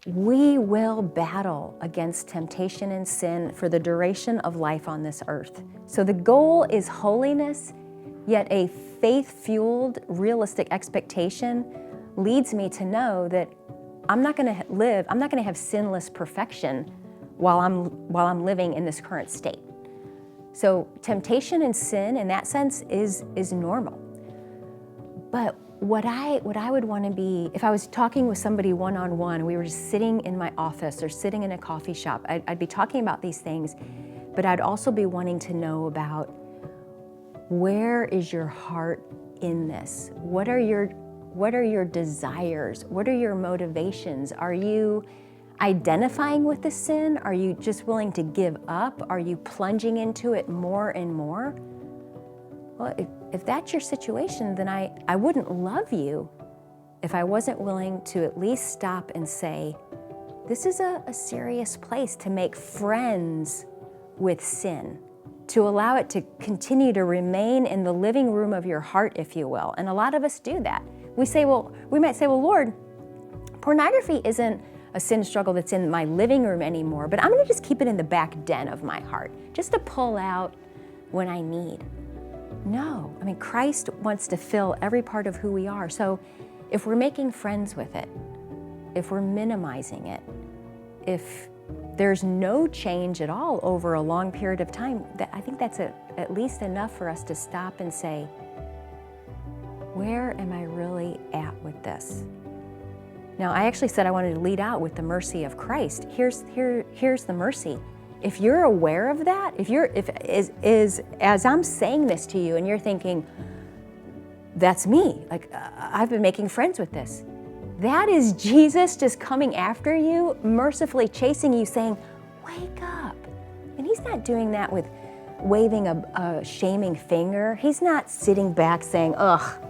we will battle against temptation and sin for the duration of life on this earth. So the goal is holiness, yet a faith-fueled, realistic expectation leads me to know that I'm not going to have sinless perfection while I'm living in this current state. So temptation and sin in that sense is normal. But what I would want to be, if I was talking with somebody one-on-one, we were just sitting in my office or sitting in a coffee shop, I'd be talking about these things, but I'd also be wanting to know about where is your heart in this? What are your desires? What are your motivations? Are you identifying with the sin? Are you just willing to give up? Are you plunging into it more and more? Well, if that's your situation, then I wouldn't love you if I wasn't willing to at least stop and say, this is a serious place to make friends with sin, to allow it to continue to remain in the living room of your heart, if you will. And a lot of us do that. We might say, well, Lord, pornography isn't a sin struggle that's in my living room anymore, but I'm gonna just keep it in the back den of my heart, just to pull out when I need. No, I mean, Christ wants to fill every part of who we are. So if we're making friends with it, if we're minimizing it, if there's no change at all over a long period of time, I think that's at least enough for us to stop and say, where am I really at with this? Now, I actually said I wanted to lead out with the mercy of Christ. Here's the mercy. If you're aware of that, as I'm saying this to you and you're thinking, that's me, like I've been making friends with this. That is Jesus just coming after you, mercifully chasing you, saying, wake up. And he's not doing that with waving a shaming finger. He's not sitting back saying, ugh.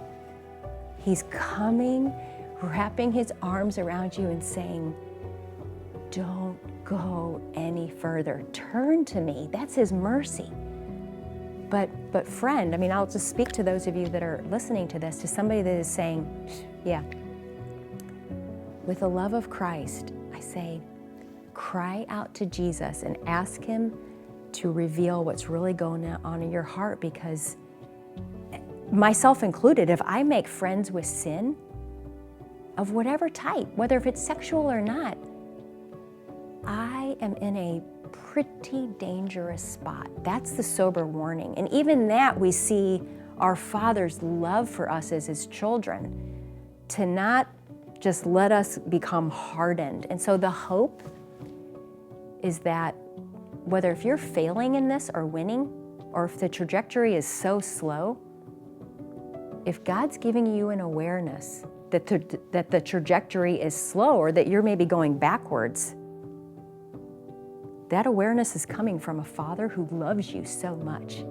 He's coming, wrapping his arms around you and saying, don't go any further. Turn to me. That's his mercy. But friend, I mean, I'll just speak to those of you that are listening to this, to somebody that is saying, yeah, with the love of Christ, I say, cry out to Jesus and ask him to reveal what's really going on in your heart, because myself included, if I make friends with sin of whatever type, whether if it's sexual or not, I am in a pretty dangerous spot. That's the sober warning. And even that, we see our Father's love for us as his children, to not just let us become hardened. And so the hope is that whether if you're failing in this or winning, or if the trajectory is so slow, if God's giving you an awareness that the trajectory is slow, or that you're maybe going backwards, that awareness is coming from a Father who loves you so much.